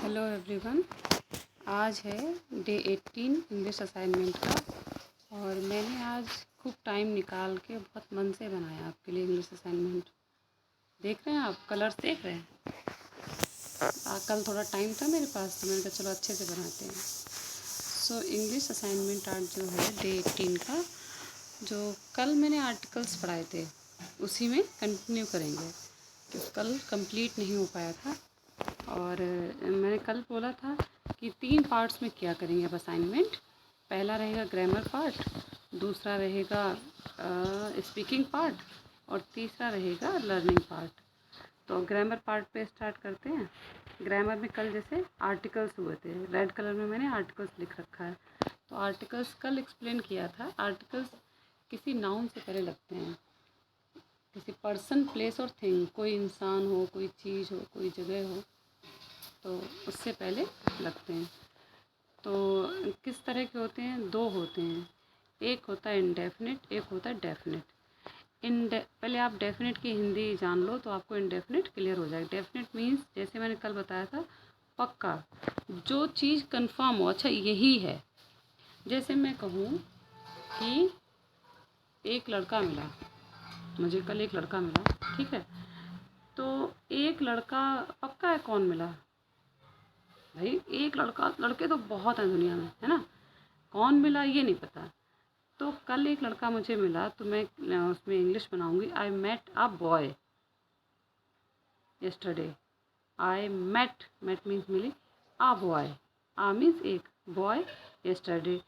Hello everyone. आज है day 18 English assignment का और मैंने आज खूब टाइम निकाल के बहुत मन से बनाया आपके लिए इंग्लिश असाइनमेंट। देख रहे हैं आप, कलर्स देख रहे हैं। कल थोड़ा टाइम था मेरे पास तो मैंने कहा चलो अच्छे से बनाते हैं। सो इंग्लिश असाइनमेंट आज जो है डे 18 का, जो कल मैंने आर्टिकल्स पढ़ाए थे उसी में कंटिन्यू करेंगे क्योंकि कल कंप्लीट नहीं हो पाया था। और मैंने कल बोला था कि 3 पार्ट्स में किया करेंगे अब असाइनमेंट। पहला रहेगा ग्रामर पार्ट, दूसरा रहेगा स्पीकिंग पार्ट और तीसरा रहेगा लर्निंग पार्ट। तो ग्रामर पार्ट पे स्टार्ट करते हैं। ग्रामर में कल जैसे आर्टिकल्स हुए थे, रेड कलर में मैंने आर्टिकल्स लिख रखा है। तो आर्टिकल्स कल एक्सप्लेन किया था। आर्टिकल्स किसी नाउन से पहले लगते हैं, किसी पर्सन, प्लेस और थिंग, कोई इंसान हो, कोई चीज़ हो, कोई जगह हो, तो उससे पहले लगते हैं। तो किस तरह के होते हैं? 2 होते हैं, एक होता है इंडेफिनिट, एक होता है डेफिनिट। पहले आप डेफिनिट की हिंदी जान लो तो आपको इंडेफिनिट क्लियर हो जाएगा। डेफिनिट मीन्स जैसे मैंने कल बताया था, पक्का, जो चीज़ कंफर्म हो, अच्छा यही है। जैसे मैं कहूँ कि एक लड़का मिला मुझे, कल एक लड़का मिला, ठीक है, तो एक लड़का पक्का है कौन मिला भाई? एक लड़का, लड़के तो बहुत हैं दुनिया में, है ना, कौन मिला ये नहीं पता। तो कल एक लड़का मुझे मिला तो मैं उसमें इंग्लिश बनाऊंगी। I met a boy yesterday. I met means मिली, आ बॉय, आ मीन्स एक, बॉय यस्टरडे।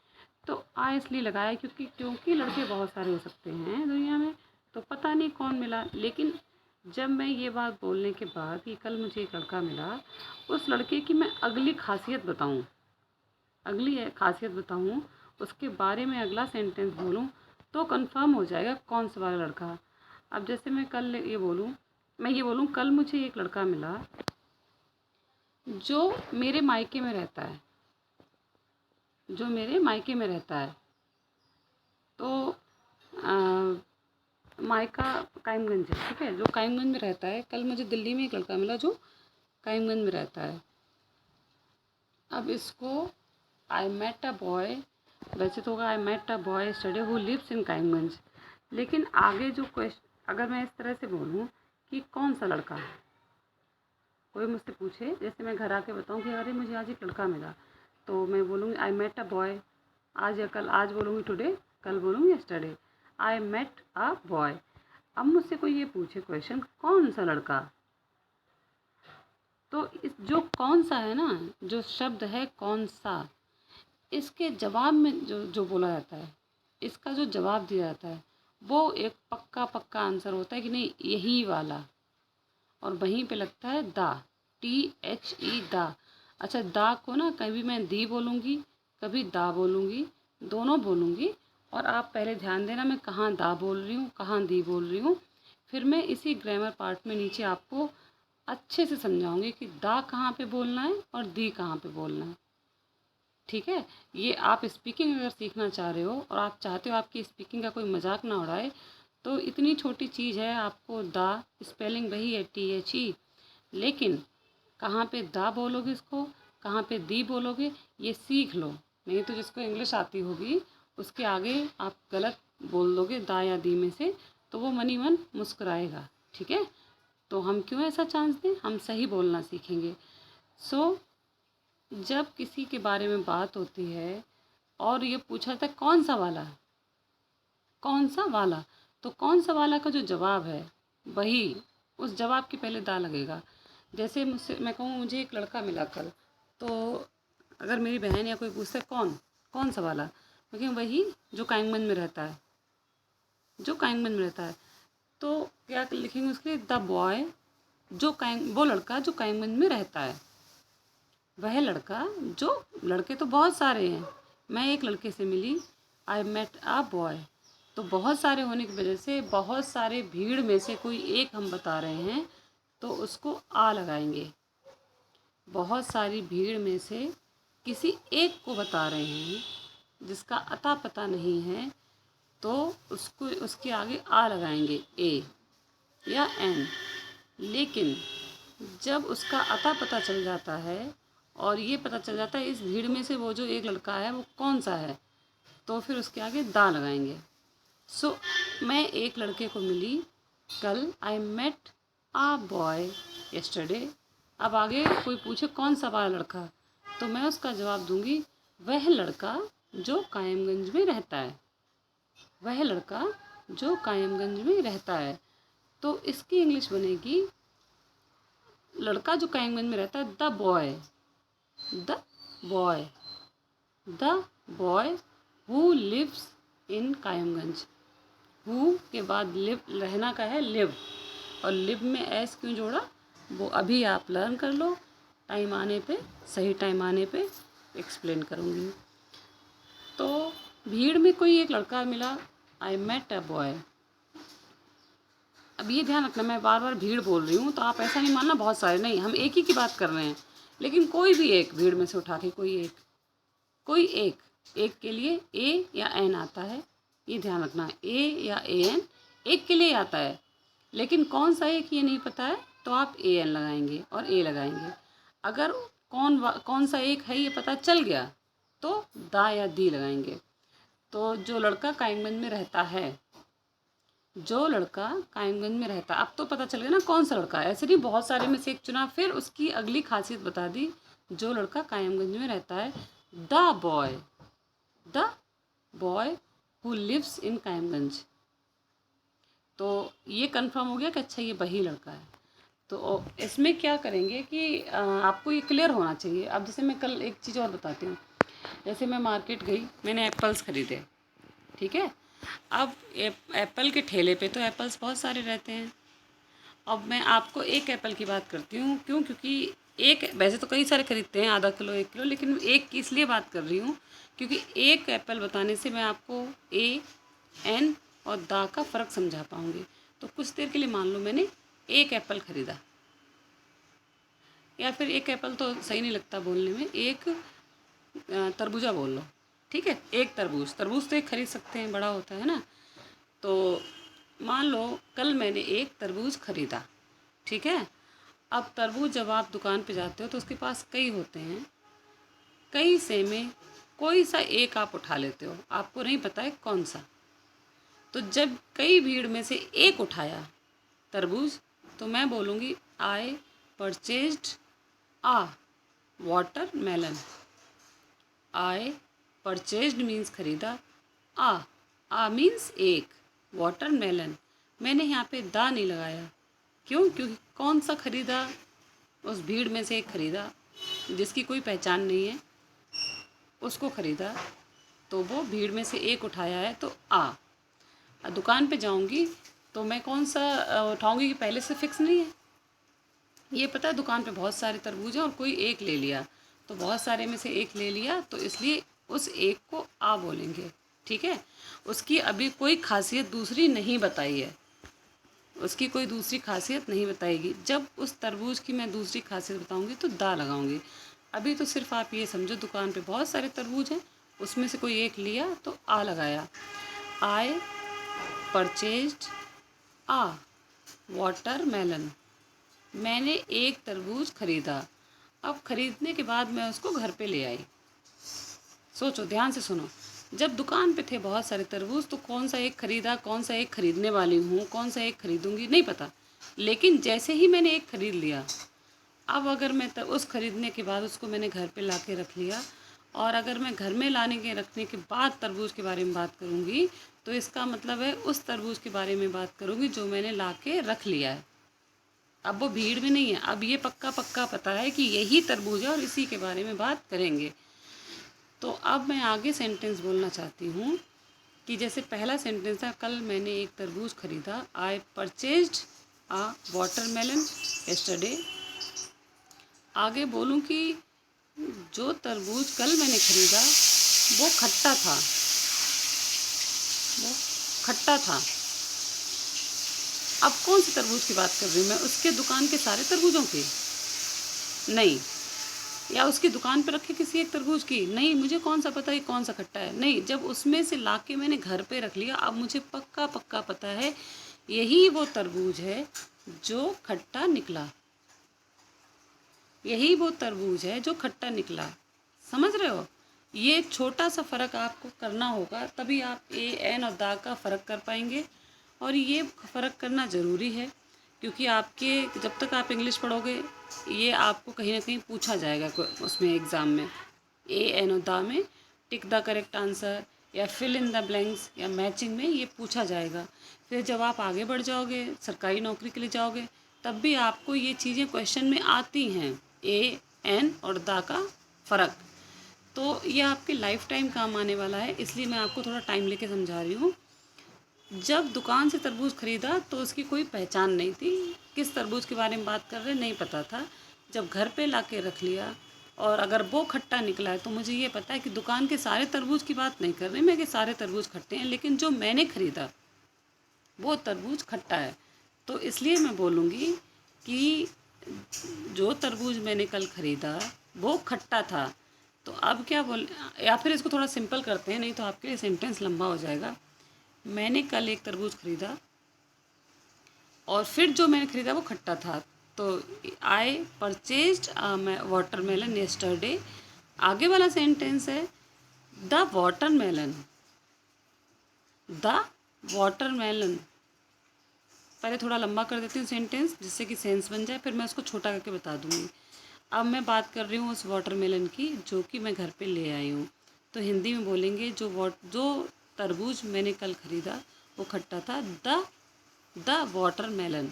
तो आ इसलिए लगाया क्योंकि लड़के बहुत सारे हो सकते हैं दुनिया में, तो पता नहीं कौन मिला। लेकिन जब मैं ये बात बोलने के बाद कि कल मुझे एक लड़का मिला, उस लड़के की मैं अगली खासियत बताऊं, उसके बारे में अगला सेंटेंस बोलूं, तो कंफर्म हो जाएगा कौन सा वाला लड़का। अब जैसे मैं ये बोलूं कल मुझे एक लड़का मिला जो मेरे मायके में रहता है, तो मायका कायमगंज है, ठीक है, जो कायमगंज में रहता है। कल मुझे दिल्ली में एक लड़का मिला जो कायमगंज में रहता है। अब इसको आई मेट अ बॉय, वैसे तो होगा I met a boy yesterday who lives in Kaimganj. लेकिन आगे जो क्वेश्चन, अगर मैं इस तरह से बोलूँ कि कौन सा लड़का, कोई मुझसे पूछे, जैसे मैं घर आके बताऊँ कि अरे मुझे आज एक लड़का मिला, तो मैं बोलूँगी आई मेट अ बॉय आज या कल। आज बोलूँगी टुडे, कल बोलूँगी yesterday. I met a boy. अब मुझसे कोई ये पूछे क्वेश्चन कौन सा लड़का, तो इस जो कौन सा है ना, जो शब्द है कौन सा, इसके जवाब में जो बोला जाता है, इसका जो जवाब दिया जाता है वो एक पक्का आंसर होता है कि नहीं यही वाला, और वहीं पे लगता है दा, THE दा। अच्छा, दा को ना कभी मैं दी बोलूँगी, कभी दा बोलूँगी, दोनों बोलूँगी। और आप पहले ध्यान देना मैं कहाँ दा बोल रही हूँ, कहाँ दी बोल रही हूँ। फिर मैं इसी ग्रामर पार्ट में नीचे आपको अच्छे से समझाऊँगी कि दा कहाँ पे बोलना है और दी कहाँ पे बोलना है, ठीक है। ये आप स्पीकिंग अगर सीखना चाह रहे हो और आप चाहते हो आपकी स्पीकिंग का कोई मजाक ना उड़ाए, तो इतनी छोटी चीज़ है, आपको दा स्पेलिंग वही है THE, लेकिन कहाँ पे दा बोलोगे, इसको कहाँ पे दी बोलोगे, ये सीख लो। नहीं तो जिसको इंग्लिश आती होगी उसके आगे आप गलत बोल दोगे दा या दी में से, तो वो मनी मन मुस्कुराएगा, ठीक है। तो हम क्यों ऐसा चांस दें, हम सही बोलना सीखेंगे। सो जब किसी के बारे में बात होती है और ये पूछा था कौन सा वाला, तो कौन सा वाला का जो जवाब है वही, उस जवाब के पहले दा लगेगा। जैसे मैं कहूँ मुझे एक लड़का मिला कल, तो अगर मेरी बहन या कोई पूछता है कौन सा वाला, मैं कहूँ वही जो कायमगंज में रहता है, तो क्या लिखेंगे उसके लिए, द बॉय, वो लड़का जो कायमगंज में रहता है, वह लड़का, जो लड़के तो बहुत सारे हैं, मैं एक लड़के से मिली, आई मेट अ बॉय। तो बहुत सारे होने की वजह से, बहुत सारे भीड़ में से कोई एक हम बता रहे हैं तो उसको आ लगाएंगे। बहुत सारी भीड़ में से किसी एक को बता रहे हैं जिसका अता पता नहीं है, तो उसको उसके आगे आ लगाएंगे, ए या एन। लेकिन जब उसका अता पता चल जाता है और ये पता चल जाता है इस भीड़ में से वो जो एक लड़का है वो कौन सा है, तो फिर उसके आगे दा लगाएंगे। सो मैं एक लड़के को मिली कल, I met a boy yesterday. अब आगे कोई पूछे कौन सा वाला लड़का, तो मैं उसका जवाब दूंगी वह लड़का जो कायमगंज में रहता है, वह लड़का जो कायमगंज में रहता है। तो इसकी इंग्लिश बनेगी लड़का जो कायमगंज में रहता है, the boy, the boy, the boy who lives in Kaimganj. Who के बाद लिव, रहना का है लिव, और लिव में एस क्यों जोड़ा वो अभी आप लर्न कर लो, टाइम आने पे, सही टाइम आने पे एक्सप्लेन करूँगी। तो भीड़ में कोई एक लड़का मिला, आई मेट अ बॉय। अब ये ध्यान रखना, मैं बार बार भीड़ बोल रही हूँ तो आप ऐसा नहीं मानना बहुत सारे, नहीं, हम एक ही की बात कर रहे हैं, लेकिन कोई भी एक भीड़ में से उठा के कोई एक, कोई एक के लिए ए या एन आता है, ये ध्यान रखना, ए या ए एन एक के लिए आता है, लेकिन कौन सा एक ये नहीं पता है तो आप ए एन लगाएंगे और ए लगाएंगे। अगर कौन सा एक है ये पता चल गया तो दा या दी लगाएंगे। तो जो लड़का कायमगंज में रहता है, जो लड़का कायमगंज में रहता, अब तो पता चल गया ना कौन सा लड़का है, ऐसे नहीं बहुत सारे में से एक चुना, फिर उसकी अगली खासियत बता दी, जो लड़का कायमगंज में रहता है, the boy, the boy who lives in Kaimganj. तो ये कंफर्म हो गया कि अच्छा ये वही लड़का है। तो इसमें क्या करेंगे कि आपको ये क्लियर होना चाहिए। अब जैसे मैं कल एक चीज़ और बताती हूँ, जैसे मैं मार्केट गई, मैंने एप्पल्स ख़रीदे, ठीक है। अब एप्पल के ठेले पे तो एप्पल्स बहुत सारे रहते हैं। अब मैं आपको एक एप्पल की बात करती हूँ, क्यों, क्योंकि एक, वैसे तो कई सारे खरीदते हैं, आधा किलो 1 किलो, लेकिन एक की इसलिए बात कर रही हूँ क्योंकि एक एप्पल बताने से मैं आपको ए एन और दा का फ़र्क समझा पाऊँगी। तो कुछ देर के लिए मान लो मैंने एक एप्पल ख़रीदा, या फिर एक एप्पल तो सही नहीं लगता बोलने में, एक तरबूजा बोल लो, ठीक है, एक तरबूज तो एक खरीद सकते हैं, बड़ा होता है ना। तो मान लो कल मैंने एक तरबूज ख़रीदा, ठीक है। अब तरबूज जब आप दुकान पे जाते हो तो उसके पास कई होते हैं, कई से में कोई सा एक आप उठा लेते हो, आपको नहीं पता है कौन सा। तो जब कई भीड़ में से एक उठाया तरबूज, तो मैं बोलूँगी आई परचेज्ड आ वाटरमेलन। आई परचेज्ड मीन्स खरीदा, आ मीन्स एक, वाटरमेलन। मैंने यहाँ पे दा नहीं लगाया, क्यों, क्योंकि कौन सा खरीदा, उस भीड़ में से एक खरीदा जिसकी कोई पहचान नहीं है, उसको खरीदा, तो वो भीड़ में से एक उठाया है तो आ। दुकान पे जाऊंगी तो मैं कौन सा उठाऊंगी कि पहले से फिक्स नहीं है, ये पता है दुकान पे बहुत सारे तरबूज हैं और कोई एक ले लिया, तो बहुत सारे में से एक ले लिया, तो इसलिए उस एक को आ बोलेंगे, ठीक है। उसकी अभी कोई खासियत दूसरी नहीं बताई है, उसकी कोई दूसरी खासियत नहीं बताएगी। जब उस तरबूज की मैं दूसरी खासियत बताऊंगी तो दा लगाऊंगी। अभी तो सिर्फ आप ये समझो दुकान पे बहुत सारे तरबूज हैं, उसमें से कोई एक लिया तो आ लगाया। आई परचेज्ड आ वाटरमेलन। मैंने एक तरबूज ख़रीदा। अब ख़रीदने के बाद मैं उसको घर पे ले आई। सोचो, ध्यान से सुनो, जब दुकान पे थे बहुत सारे तरबूज तो कौन सा एक ख़रीदा, कौन सा एक ख़रीदने वाली हूँ, कौन सा एक ख़रीदूँगी नहीं पता, लेकिन जैसे ही मैंने एक ख़रीद लिया, अब अगर मैं उस ख़रीदने के बाद उसको मैंने घर पे ला के रख लिया, और अगर मैं घर में लाने के रखने के बाद तरबूज के बारे में बात करूँगी तो इसका मतलब है उस तरबूज के बारे में बात करूँगी जो मैंने ला के रख लिया है। अब वो भीड़ में नहीं है, अब ये पक्का पता है कि यही तरबूज है और इसी के बारे में बात करेंगे। तो अब मैं आगे सेंटेंस बोलना चाहती हूँ कि जैसे पहला सेंटेंस था, कल मैंने एक तरबूज ख़रीदा, आई परचेज्ड आ वाटरमेलन यस्टरडे। आगे बोलूँ कि जो तरबूज कल मैंने ख़रीदा वो खट्टा था, वो खट्टा था। अब कौन सी तरबूज की बात कर रही हूँ मैं, उसके दुकान के सारे तरबूजों की नहीं, या उसकी दुकान पे रखे किसी एक तरबूज की नहीं, मुझे कौन सा पता है कौन सा खट्टा है, नहीं। जब उसमें से लाके मैंने घर पे रख लिया, अब मुझे पक्का पता है यही वो तरबूज है जो खट्टा निकला। यही वो तरबूज है जो खट्टा निकला। समझ रहे हो? ये छोटा सा फ़र्क आपको करना होगा, तभी आप ए एन और दा का फ़र्क कर पाएंगे। और ये फ़र्क करना ज़रूरी है, क्योंकि आपके जब तक आप इंग्लिश पढ़ोगे ये आपको कहीं ना कहीं पूछा जाएगा उसमें एग्ज़ाम में। ए एन और दा में टिक द करेक्ट आंसर या फिल इन द ब्लैंक्स या मैचिंग में ये पूछा जाएगा। फिर जब आप आगे बढ़ जाओगे, सरकारी नौकरी के लिए जाओगे, तब भी आपको ये चीज़ें क्वेश्चन में आती हैं, ए एन और दा का फ़र्क। तो ये आपके लाइफ टाइम काम आने वाला है, इसलिए मैं आपको थोड़ा टाइम लेके समझा रही हूँ। जब दुकान से तरबूज ख़रीदा तो उसकी कोई पहचान नहीं थी, किस तरबूज के बारे में बात कर रहे हैं नहीं पता था। जब घर पे लाके रख लिया और अगर वो खट्टा निकला है तो मुझे ये पता है कि दुकान के सारे तरबूज की बात नहीं कर रही मैं कि सारे तरबूज खट्टे हैं, लेकिन जो मैंने ख़रीदा वो तरबूज खट्टा है। तो इसलिए मैं बोलूँगी कि जो तरबूज मैंने कल ख़रीदा वो खट्टा था। तो अब क्या बोल, या फिर इसको थोड़ा सिंपल करते हैं, नहीं तो आपके लिए सेंटेंस लंबा हो जाएगा। मैंने कल एक तरबूज ख़रीदा और फिर जो मैंने ख़रीदा वो खट्टा था। तो आई परचेज्ड वाटरमेलन येस्टरडे। आगे वाला सेंटेंस है द वाटरमेलन। The watermelon. पहले थोड़ा लंबा कर देती हूँ सेंटेंस, जिससे कि सेंस बन जाए, फिर मैं उसको छोटा करके बता दूँगी। अब मैं बात कर रही हूँ उस वाटरमेलन की जो कि मैं घर पे ले आई हूँ। तो हिंदी में बोलेंगे जो तरबूज मैंने कल ख़रीदा वो खट्टा था। The watermelon.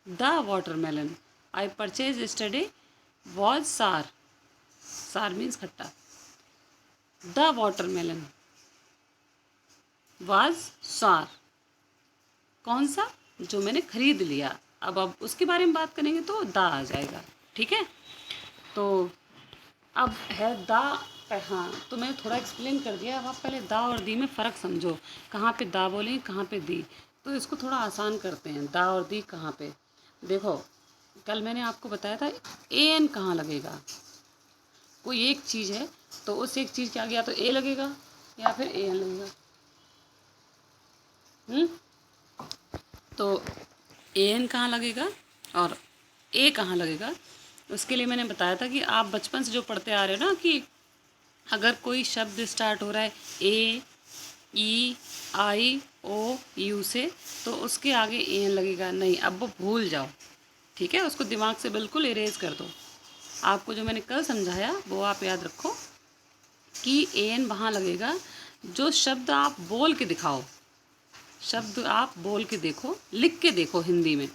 The watermelon I purchase yesterday was सार। सार मीन्स खट्टा। द वाटरमेलन वाज सार। कौन सा? जो मैंने ख़रीद लिया। अब उसके बारे में बात करेंगे तो दा आ जाएगा। ठीक है, तो अब है दा। हाँ, तो मैंने थोड़ा एक्सप्लेन कर दिया। अब आप पहले दा और दी में फ़र्क समझो, कहाँ पे दा बोलें कहाँ पे दी। तो इसको थोड़ा आसान करते हैं, दा और दी कहाँ पे। देखो, कल मैंने आपको बताया था ए एन कहाँ लगेगा। कोई एक चीज़ है तो उस एक चीज़ के आगे या तो ए लगेगा या फिर ए एन लगेगा। तो ए एन कहाँ लगेगा और ए कहाँ लगेगा, उसके लिए मैंने बताया था कि आप बचपन से जो पढ़ते आ रहे हो ना कि अगर कोई शब्द स्टार्ट हो रहा है ए ई आई ओ यू से, तो उसके आगे ए एन लगेगा नहीं। अब वो भूल जाओ, ठीक है, उसको दिमाग से बिल्कुल इरेज कर दो। आपको जो मैंने कल समझाया वो आप याद रखो कि ए एन वहाँ लगेगा जो शब्द आप बोल के दिखाओ। शब्द आप बोल के देखो, लिख के देखो, हिंदी में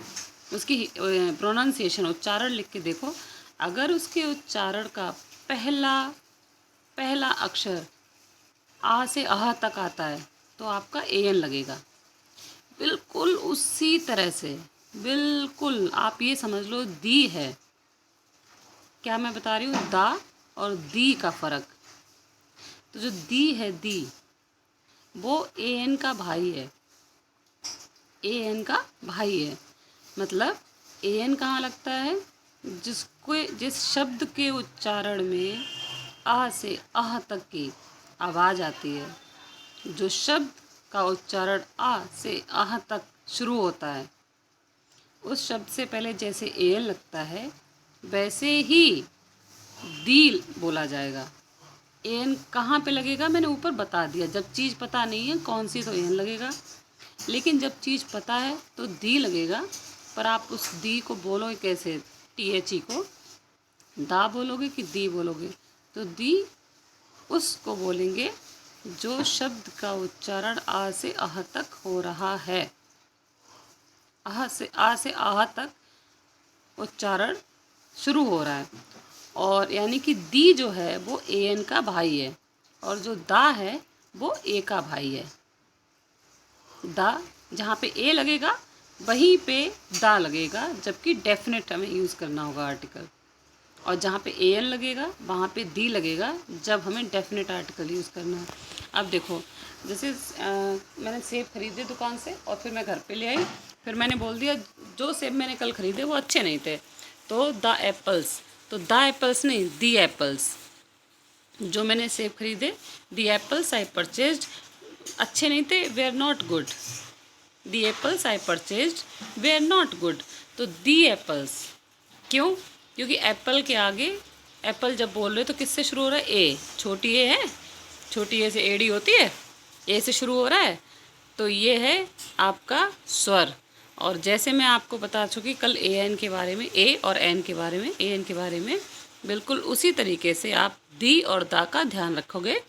उसकी प्रोनाउंसिएशन, उच्चारण लिख के देखो। अगर उसके उच्चारण का पहला अक्षर आ से अह तक आता है तो आपका ए एन लगेगा। बिल्कुल उसी तरह से, बिल्कुल आप ये समझ लो दी है। क्या मैं बता रही हूँ? दा और दी का फ़र्क। तो जो दी है, दी, वो ए एन का भाई है। ए एन का भाई है, मतलब ए एन कहाँ लगता है? जिस शब्द के उच्चारण में आ से आह तक की आवाज़ आती है, जो शब्द का उच्चारण आ से आह तक शुरू होता है, उस शब्द से पहले जैसे ए एन लगता है वैसे ही दी बोला जाएगा। ए एन कहाँ पे लगेगा मैंने ऊपर बता दिया। जब चीज़ पता नहीं है कौन सी तो ए एन लगेगा, लेकिन जब चीज़ पता है तो दी लगेगा। पर आप उस दी को बोलोगे कैसे? टी एच ई को दा बोलोगे कि दी बोलोगे? तो दी उसको बोलेंगे जो शब्द का उच्चारण आ से आह तक हो रहा है। आ से आह तक उच्चारण शुरू हो रहा है, और यानी कि दी जो है वो ए एन का भाई है और जो दा है वो ए का भाई है। दा जहाँ पे ए लगेगा वहीं पे दा लगेगा, जबकि डेफिनेट हमें यूज़ करना होगा आर्टिकल। और जहाँ पे ए एन लगेगा वहाँ पे दी लगेगा जब हमें डेफिनेट आर्टिकल यूज़ करना है। अब देखो, जैसे मैंने सेब खरीदे दुकान से और फिर मैं घर पे ले आई। फिर मैंने बोल दिया जो सेब मैंने कल ख़रीदे वो अच्छे नहीं थे, तो द एप्पल्स। तो द एप्पल्स नहीं, दी एप्पल्स। जो मैंने सेब खरीदे, दी एप्पल्स आई परचेज्ड, अच्छे नहीं थे, we are not good. The apples I purchased we are not good. तो दी एप्पल्स, क्यों? क्योंकि एप्पल के आगे, एप्पल जब बोल रहे हो तो किससे शुरू हो रहा है? ए, छोटी ए है, छोटी ए से एड़ी होती है, ए से शुरू हो रहा है, तो ये है आपका स्वर। और जैसे मैं आपको बता चुकी कल ए एन के बारे में, ए और एन के बारे में, ए एन के बारे में, बिल्कुल उसी तरीके से आप दी और दा का ध्यान रखोगे।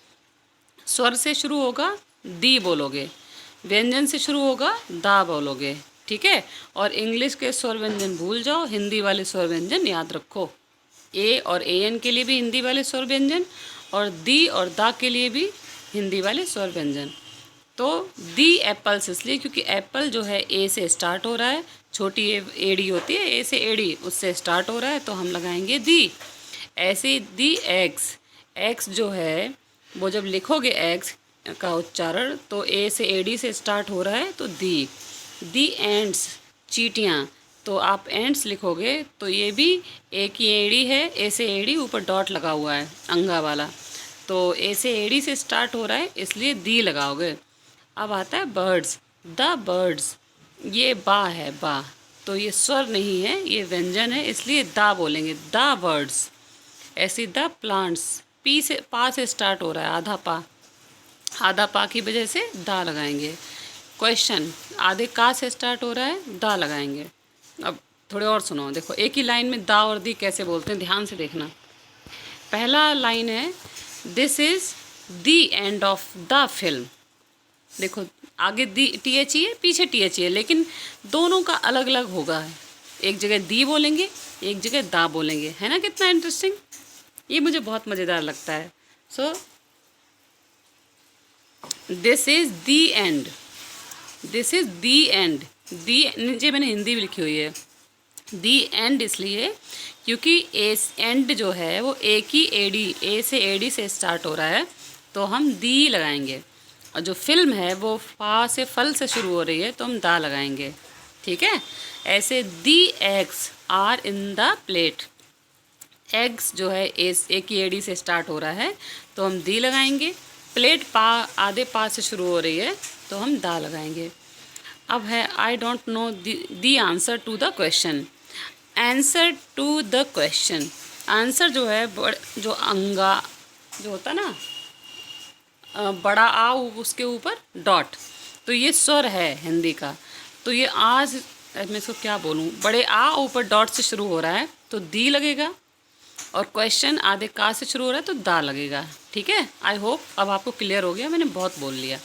स्वर से शुरू होगा, दी बोलोगे, व्यंजन से शुरू होगा, दा बोलोगे, ठीक है। और इंग्लिश के स्वर व्यंजन भूल जाओ, हिंदी वाले स्वर व्यंजन याद रखो। ए और ए एन के लिए भी हिंदी वाले स्वर व्यंजन, और दी और दा के लिए भी हिंदी वाले स्वर व्यंजन। तो दी एप्पल्स इसलिए क्योंकि एप्पल जो है ए से स्टार्ट हो रहा है, छोटी एड़ी होती है, ए से एड़ी, उससे स्टार्ट हो रहा है, तो हम लगाएंगे दी। ऐसे दी एग्स, एग्स जो है वो जब लिखोगे एग्स का उच्चारण तो ए से एडी से स्टार्ट हो रहा है, तो दी एंड्स, चींटियाँ, तो आप एंड्स लिखोगे तो ये भी ए की एड़ी है, ए से एड़ी, ऊपर डॉट लगा हुआ है अंगा वाला, तो ए से एड़ी से स्टार्ट हो रहा है इसलिए दी लगाओगे। अब आता है बर्ड्स, द बर्ड्स, ये बा है, बा, तो ये स्वर नहीं है, ये व्यंजन है, इसलिए दा बोलेंगे, द बर्ड्स। ऐसी द प्लांट्स, पी से, पा से स्टार्ट हो रहा है, आधा पा की वजह से दा लगाएंगे। क्वेश्चन, आधे का से स्टार्ट हो रहा है, दा लगाएंगे। अब थोड़े और सुनो, देखो एक ही लाइन में दा और दी कैसे बोलते हैं, ध्यान से देखना। पहला लाइन है, this is the end of the film. देखो आगे दी टी एच ई है, पीछे टी एच ई है, लेकिन दोनों का अलग अलग होगा। एक जगह दी बोलेंगे, एक जगह दा बोलेंगे, है ना, कितना इंटरेस्टिंग। ये मुझे बहुत मज़ेदार लगता है। So this is the end, this is the end, the नीचे मैंने हिंदी भी लिखी हुई है। दी एंड इसलिए क्योंकि ए एंड जो है वो ए की एडी, ए से एडी से स्टार्ट हो रहा है, तो हम दी लगाएंगे। और जो फिल्म है वो फा से फल से शुरू हो रही है, तो हम दा लगाएंगे, ठीक है। ऐसे the eggs are in the plate, eggs जो है ए की एडी से स्टार्ट हो रहा है, तो हम दी लगाएंगे। प्लेट पा, आधे पा से शुरू हो रही है, तो हम दा लगाएंगे। अब है I don't know the answer to the question, answer to the question. Answer जो है जो अंगा जो होता ना, बड़ा आ उसके ऊपर डॉट, तो ये स्वर है हिंदी का। तो ये आज मैं इसको क्या बोलूँ, बड़े आ ऊपर डॉट से शुरू हो रहा है तो दी लगेगा, और क्वेश्चन आधे का से शुरू हो रहा है तो दा लगेगा, ठीक है। आई होप अब आपको क्लियर हो गया, मैंने बहुत बोल लिया।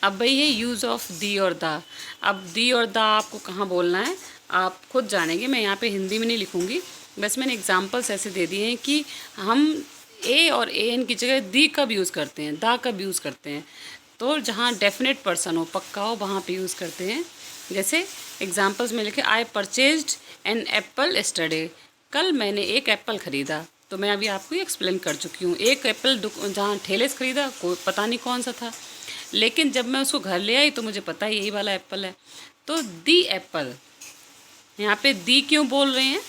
अब भाई ये यूज़ ऑफ दी और दा। अब दी और दा आपको कहाँ बोलना है आप खुद जानेंगे, मैं यहाँ पे हिंदी में नहीं लिखूँगी, बस मैंने एग्जांपल्स ऐसे दे दिए हैं कि हम ए और ए एन की जगह दी कब यूज़ करते हैं, दा कब यूज़ करते हैं। तो जहाँ डेफिनेट पर्सन हो, पक्का हो, वहाँ पे यूज़ करते हैं। जैसे एग्जांपल्स में लिखे, आई परचेज्ड एन एप्पल यस्टरडे, कल मैंने एक एप्पल ख़रीदा। तो मैं अभी आपको एक्सप्लेन कर चुकी हूँ, एक एप्पल जहाँ ठेले से ख़रीदा, कोई पता नहीं कौन सा था, लेकिन जब मैं उसको घर ले आई तो मुझे पता है यही वाला एप्पल है। तो दी एप्पल, यहाँ पे दी क्यों बोल रहे हैं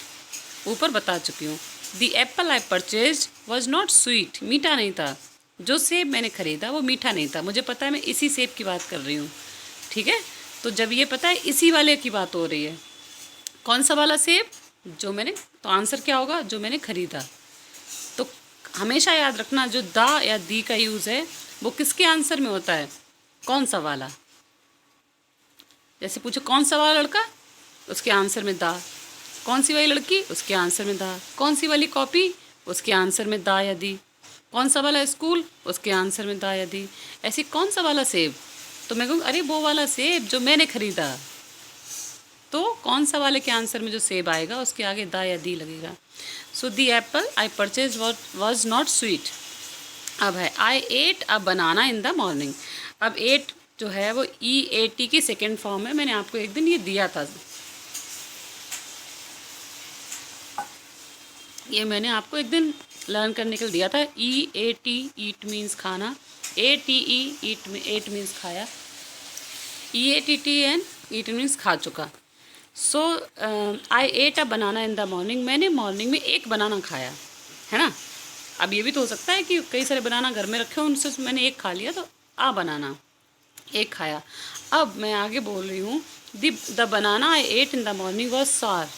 ऊपर बता चुकी हूँ। The apple I purchase was not sweet, मीठा नहीं था। जो सेब मैंने ख़रीदा वो मीठा नहीं था, मुझे पता है मैं इसी सेब की बात कर रही हूँ, ठीक है। तो जब ये पता है इसी वाले की बात हो रही है, कौन सा वाला सेब, जो मैंने, तो आंसर क्या होगा, जो मैंने ख़रीदा। तो हमेशा याद रखना जो दा या दी का यूज़ है वो किसके आंसर में होता है, कौन सा वाला। जैसे पूछो कौन सा वाला लड़का, उसके आंसर में दा, कौन सी वाली लड़की, उसके आंसर में दा, कौन सी वाली कॉपी, उसके आंसर में दा या दी, कौन सा वाला स्कूल, उसके आंसर में दा या दी। ऐसे कौन सा वाला सेब, तो मैं कहूँ अरे वो वाला सेब जो मैंने ख़रीदा, तो कौन सा वाले के आंसर में जो सेब आएगा उसके आगे दा या दी लगेगा। So the apple I purchase was not sweet. अब है I ate a banana in the morning. अब एट जो है वो ई ए टी की सेकेंड फॉर्म है, मैंने आपको एक दिन ये दिया था, ये मैंने आपको एक दिन लर्न करने के लिए दिया था। ई ए टी, ईट मीन्स खाना, A T E ate means खाया, E A T T N eat means खा चुका। So I ate a banana in the morning, मैंने मॉर्निंग में एक बनाना खाया, है ना। अब ये भी तो हो सकता है कि कई सारे बनाना घर में रखे हो, उनसे मैंने एक खा लिया, तो आ बनाना एक खाया। अब मैं आगे बोल रही हूँ, the banana I ate in the morning was sour,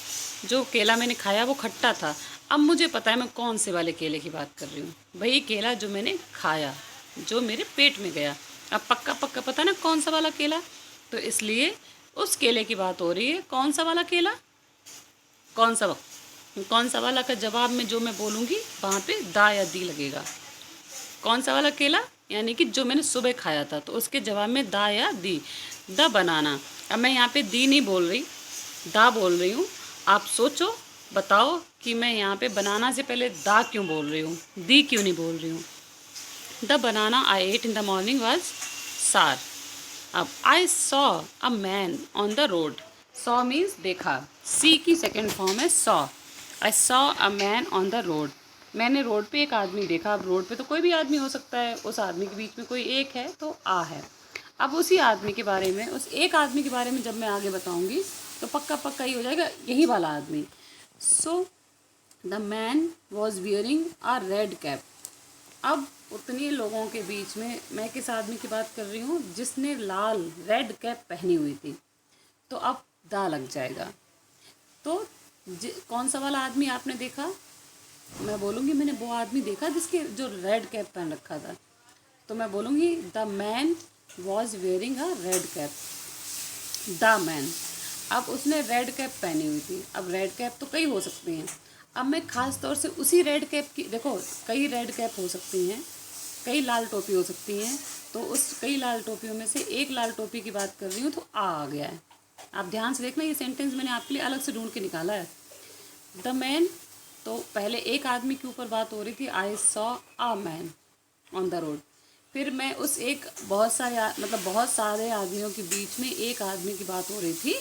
जो केला मैंने खाया वो खट्टा था। अब मुझे पता है मैं कौन से वाले केले की बात कर रही हूँ। वही केला जो मैंने खाया, जो मेरे पेट में गया। अब पक्का पक्का पता ना कौन सा वाला केला, तो इसलिए उस केले की बात हो रही है। कौन सा वाला केला, कौन सा कौन सा वाला का जवाब में जो मैं बोलूँगी वहाँ पे दा या दी लगेगा। कौन सा वाला केला यानी कि जो मैंने सुबह खाया था, तो उसके जवाब में दा या दी। The banana. अब मैं यहाँ पे दी नहीं बोल रही, दा बोल रही हूँ। आप सोचो, बताओ कि मैं यहाँ पे बनाना से पहले दा क्यों बोल रही हूँ, दी क्यों नहीं बोल रही हूँ। The banana I ate in the morning was sour. अब I saw a man on the road. Saw means देखा, सी की सेकेंड फॉर्म है saw. I saw a man on the road. मैंने रोड पे एक आदमी देखा। अब रोड पे तो कोई भी आदमी हो सकता है, उस आदमी के बीच में कोई एक है तो आ है। अब उसी आदमी के बारे में, उस एक आदमी के बारे में जब मैं आगे बताऊंगी तो पक्का पक्का ही हो जाएगा यही वाला आदमी। So the man was wearing a red cap. अब उतने लोगों के बीच में मैं किस आदमी की बात कर रही हूँ, जिसने लाल रेड कैप पहनी हुई थी। तो अब दा लग जाएगा। तो कौन सा वाला आदमी आपने देखा, मैं बोलूँगी मैंने वो आदमी देखा जिसके जो रेड कैप पहन रखा था। तो मैं बोलूँगी the man was wearing a red cap. The man. अब उसने रेड कैप पहनी हुई थी। अब रेड कैप तो कई हो सकती हैं। अब मैं ख़ास तौर से उसी रेड कैप की, देखो कई रेड कैप हो सकती हैं, कई लाल टोपी हो सकती हैं। तो उस कई लाल टोपियों में से एक लाल टोपी की बात कर रही हूँ, तो आ गया है। आप ध्यान से देखना, ये सेंटेंस मैंने आपके लिए अलग से ढूंढ के निकाला है। द मैन, तो पहले एक आदमी के ऊपर बात हो रही थी, आई saw a man on the road. फिर मैं उस एक बहुत सारे आदमियों के बीच में एक आदमी की बात हो रही थी,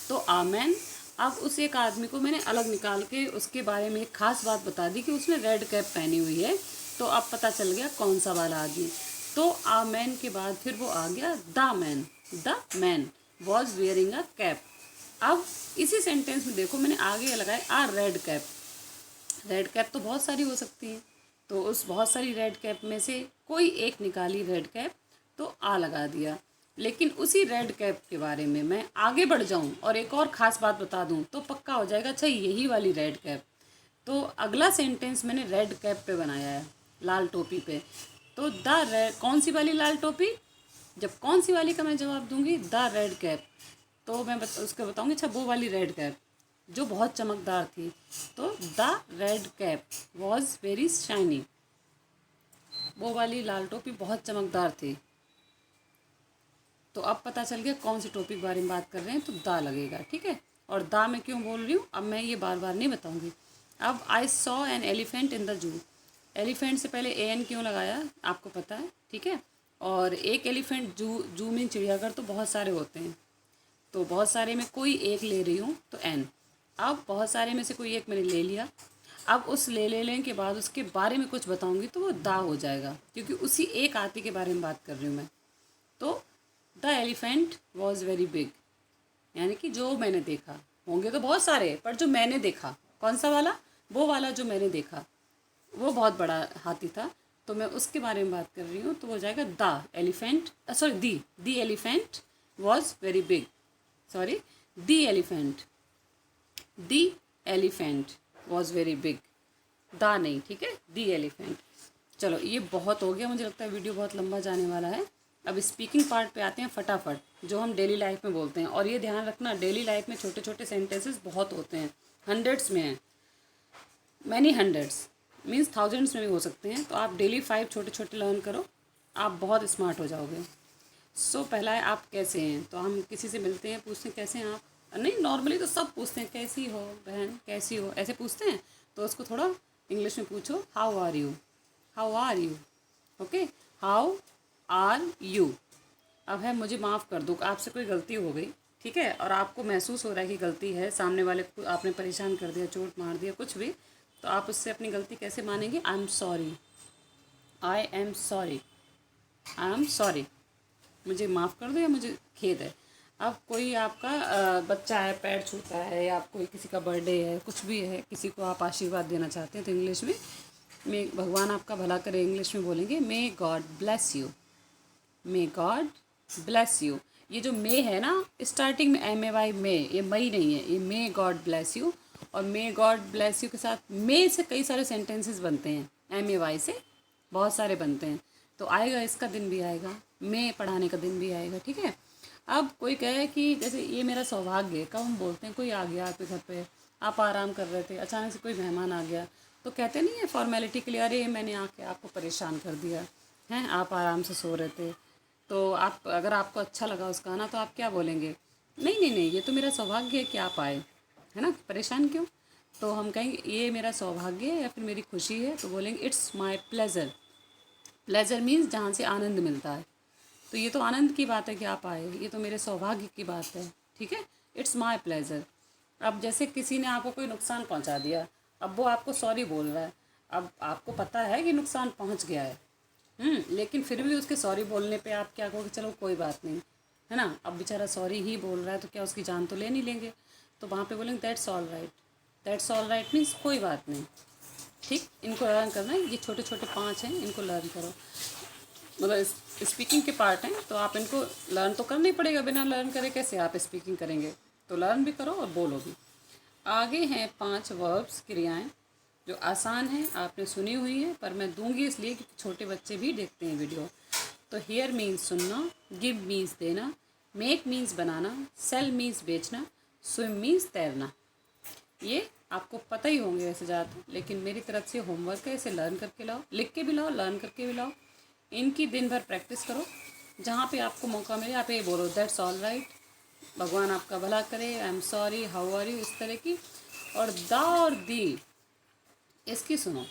तो आ मैन। अब उस एक आदमी को मैंने अलग निकाल के उसके बारे में एक खास बात बता दी कि उसने रेड कैप पहनी हुई है। तो अब पता चल गया कौन सा वाला आदमी। तो आ मैन के बाद फिर वो आ गया the man. The man was wearing a cap. अब इसी सेंटेंस में देखो मैंने आगे लगाया आ रेड कैप। रेड कैप तो बहुत सारी हो सकती हैं, तो उस बहुत सारी रेड कैप में से कोई एक निकाली रेड कैप, तो आ लगा दिया। लेकिन उसी रेड कैप के बारे में मैं आगे बढ़ जाऊं और एक और ख़ास बात बता दूं तो पक्का हो जाएगा, अच्छा यही वाली रेड कैप। तो अगला सेंटेंस मैंने रेड कैप पे बनाया है, लाल टोपी पे। तो द रेड, कौन सी वाली लाल टोपी, जब कौन सी वाली का मैं जवाब दूंगी द रेड कैप, तो मैं उसको बताऊंगी अच्छा वो वाली रेड कैप जो बहुत चमकदार थी। तो the red cap was very shiny. वो वाली लाल टोपी बहुत चमकदार थी। तो अब पता चल गया कौन सी टोपी के बारे में बात कर रहे हैं, तो दा लगेगा, ठीक है। और दा मैं क्यों बोल रही हूँ अब मैं ये बार बार नहीं बताऊँगी। अब I saw an elephant in the zoo. Elephant से पहले ए एन क्यों लगाया आपको पता है, ठीक है। और एक एलिफेंट, जू में चिड़ियाघर तो बहुत सारे होते हैं, तो बहुत सारे में कोई एक ले रही हूँ तो एन। अब बहुत सारे में से कोई एक मैंने ले लिया। अब उस लेने के बाद उसके बारे में कुछ बताऊंगी तो वो दा हो जाएगा, क्योंकि उसी एक हाथी के बारे में बात कर रही हूँ मैं। तो the elephant was very big, यानी कि जो मैंने देखा, होंगे तो बहुत सारे पर जो मैंने देखा कौन सा वाला, वो वाला जो मैंने देखा वो बहुत बड़ा हाथी था। तो मैं उसके बारे में बात कर रही हूँ, तो हो जाएगा the elephant, sorry the elephant was very big. Sorry, the elephant was very big. दा नहीं, ठीक है, दी एलिफेंट। चलो ये बहुत हो गया, मुझे लगता है वीडियो बहुत लंबा जाने वाला है। अब स्पीकिंग पार्ट पे आते हैं फटाफट, जो हम डेली लाइफ में बोलते हैं। और ये ध्यान रखना, डेली लाइफ में छोटे छोटे सेंटेंसेस बहुत होते हैं, हंड्रेड्स में हैं, मैनी हंड्रेड्स मीन्स थाउजेंड्स में भी हो सकते हैं। तो आप डेली 5 छोटे छोटे लर्न करो, आप बहुत स्मार्ट हो जाओगे। सो पहला है आप कैसे हैं। तो हम किसी से मिलते हैं, पूछते हैं कैसे हैं आप, नहीं नॉर्मली तो सब पूछते हैं कैसी हो बहन, कैसी हो, ऐसे पूछते हैं। तो उसको थोड़ा इंग्लिश में पूछो, how are you, how are you, okay, how are you. अब है मुझे माफ़ कर दो, आपसे कोई गलती हो गई, ठीक है, और आपको महसूस हो रहा है कि गलती है, सामने वाले को आपने परेशान कर दिया, चोट मार दिया, कुछ भी, तो आप उससे अपनी गलती कैसे मानेंगे, आई am sorry, I am sorry, I am sorry, मुझे माफ़ कर दो या मुझे खेद है। अब कोई आपका बच्चा है, पैर छूता है, या कोई किसी का बर्थडे है, कुछ भी है, किसी को आप आशीर्वाद देना चाहते हैं, तो इंग्लिश में मे भगवान आपका भला करे, इंग्लिश में बोलेंगे may God bless you, may God bless you. ये जो मे है ना स्टार्टिंग में, एम ए वाई, मे, ये मई नहीं है, ये मे गॉड ब्लेस यू। और मे गॉड ब्लेस यू के साथ मे से कई सारे सेंटेंसेस बनते हैं, MAY से बहुत सारे बनते हैं। तो आएगा, इसका दिन भी आएगा, मे पढ़ाने का दिन भी आएगा, ठीक है। अब कोई कहे कि जैसे ये मेरा सौभाग्य है, कब हम बोलते हैं कोई आ गया आपके घर पे, आप आराम कर रहे थे, अचानक से कोई मेहमान आ गया, तो कहते नहीं है फॉर्मेलिटी के लिए, अरे मैंने आके आपको परेशान कर दिया हैं, आप आराम से सो रहे थे। तो आप अगर आपको अच्छा लगा उसका आना तो आप क्या बोलेंगे, नहीं नहीं नहीं, ये तो मेरा सौभाग्य है कि आप आए, है ना, परेशान क्यों। तो हम कहेंगे ये मेरा सौभाग्य है या फिर मेरी खुशी है, तो बोलेंगे it's my pleasure. Pleasure means जहाँ से आनंद मिलता है। तो ये तो आनंद की बात है कि आप आए, ये तो मेरे सौभाग्य की बात है, ठीक है, इट्स माई प्लेजर। अब जैसे किसी ने आपको कोई नुकसान पहुंचा दिया, अब वो आपको सॉरी बोल रहा है, अब आपको पता है कि नुकसान पहुंच गया है, लेकिन फिर भी उसके सॉरी बोलने पे आप क्या कहोगे, चलो कोई बात नहीं, है ना, अब बेचारा सॉरी ही बोल रहा है तो क्या उसकी जान तो ले नहीं लेंगे। तो वहाँ पे बोलेंगे that's all right. That's all right means कोई बात नहीं, ठीक। इनको लर्न करना है, ये छोटे छोटे 5 हैं, इनको लर्न करो। मतलब स्पीकिंग के पार्ट हैं, तो आप इनको लर्न तो करना ही पड़ेगा, बिना लर्न करे कैसे आप स्पीकिंग करेंगे। तो लर्न भी करो और बोलो भी। आगे हैं 5 वर्ब्स, क्रियाएं, जो आसान हैं, आपने सुनी हुई है, पर मैं दूंगी इसलिए कि छोटे बच्चे भी देखते हैं वीडियो। तो हियर मीन्स सुनना, गिव मीन्स देना, मेक मीन्स बनाना, सेल मीन्स बेचना, स्विम मीन्स तैरना। ये आपको पता ही होंगे वैसे ज़्यादा, लेकिन मेरी तरफ से होमवर्क है, इसे लर्न करके लाओ, लिख के भी लाओ, लर्न करके भी लाओ। इनकी दिन भर प्रैक्टिस करो, जहाँ पे आपको मौका मिले आप ये बोलो दैट्स ऑल राइट, भगवान आपका भला करे, I am sorry, how are you, इस तरह की। और दा और दी, इसकी सुनो।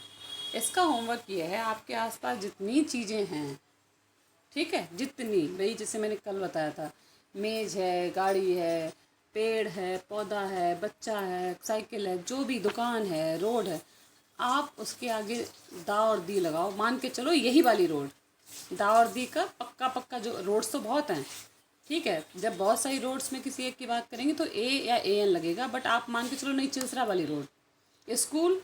इसका होमवर्क ये है, आपके आसपास जितनी चीज़ें हैं, ठीक है, जितनी, भाई जैसे मैंने कल बताया था, मेज़ है, गाड़ी है, पेड़ है, पौधा है, बच्चा है, साइकिल है, जो भी दुकान है, रोड है, आप उसके आगे दा और दी लगाओ, मान के चलो यही वाली रोड, दा और दी का पक्का पक्का, जो रोड्स तो बहुत हैं, ठीक है, जब बहुत सारी रोड्स में किसी एक की बात करेंगे तो ए या AN लगेगा, बट आप मान के चलो नहीं, चिलसरा वाली रोड, स्कूल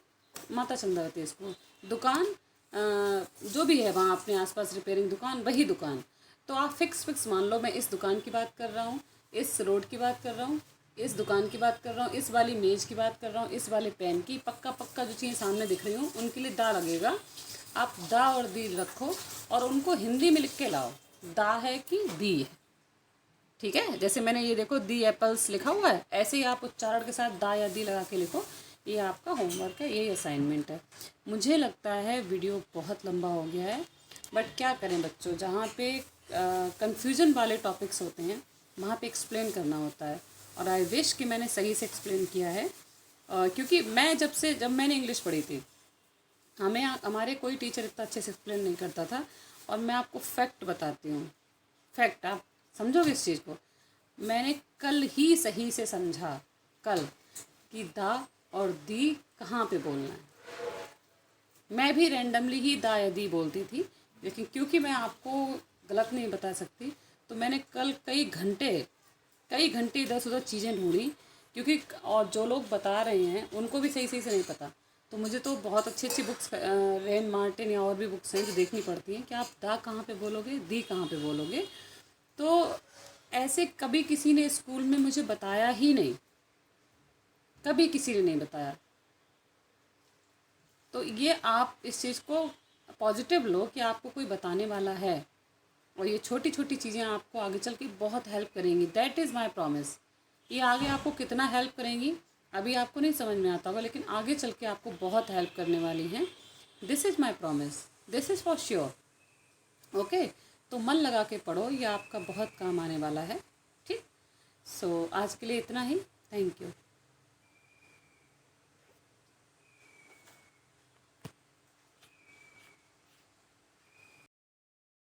माता चंद्रावती स्कूल, दुकान जो भी है वहाँ अपने आसपास रिपेयरिंग दुकान, वही दुकान। तो आप फिक्स मान लो मैं इस दुकान की बात कर रहा हूँ, इस रोड की बात कर रहा हूँ, इस दुकान की बात कर रहा हूँ, इस वाली मेज़ की बात कर रहा हूँ, इस वाले पेन की, पक्का पक्का जो चीज़ें सामने दिख रही हूँ उनके लिए दा लगेगा। आप दा और दी रखो और उनको हिंदी में लिख के लाओ, दा है कि दी है, ठीक है। जैसे मैंने ये देखो दी एप्पल्स लिखा हुआ है, ऐसे ही आप उच्चारण के साथ दा या दी लगा के लिखो। ये आपका होमवर्क है, यही असाइनमेंट है। मुझे लगता है वीडियो बहुत लंबा हो गया है, बट क्या करें बच्चों, जहाँ पे कन्फ्यूज़न वाले टॉपिक्स होते हैं वहाँ पे एक्सप्लेन करना होता है, और आई विश कि मैंने सही से एक्सप्लेन किया है। क्योंकि मैं जब मैंने इंग्लिश पढ़ी थी, हमारे कोई टीचर इतना अच्छे से एक्सप्लेन नहीं करता था। और मैं आपको फैक्ट बताती हूँ, फैक्ट, आप समझोगे इस चीज़ को। मैंने कल ही सही से समझा, कल, कि दा और दी कहाँ पे बोलना है। मैं भी रैंडमली ही दा या दी बोलती थी, लेकिन क्योंकि मैं आपको गलत नहीं बता सकती, तो मैंने कल कई घंटे इधर से उधर चीज़ें ढूंढी, क्योंकि और जो लोग बता रहे हैं उनको भी सही से नहीं पता। तो मुझे तो बहुत अच्छी अच्छी बुक्स, रेन मार्टिन या और भी बुक्स हैं जो देखनी पड़ती हैं कि आप दा कहाँ पे बोलोगे, दी कहाँ पे बोलोगे। तो ऐसे कभी किसी ने स्कूल में मुझे बताया ही नहीं, कभी किसी ने नहीं बताया। तो ये आप इस चीज़ को पॉजिटिव लो कि आपको कोई बताने वाला है, और ये छोटी छोटी चीज़ें आपको आगे चल के बहुत हेल्प करेंगी। That is my promise. ये आगे आपको कितना हेल्प करेंगी अभी आपको नहीं समझ में आता होगा, लेकिन आगे चल के आपको बहुत हेल्प करने वाली हैं। This is my promise, this is for sure. Okay, तो मन लगा के पढ़ो, ये आपका बहुत काम आने वाला है, ठीक। सो आज के लिए इतना ही, थैंक यू।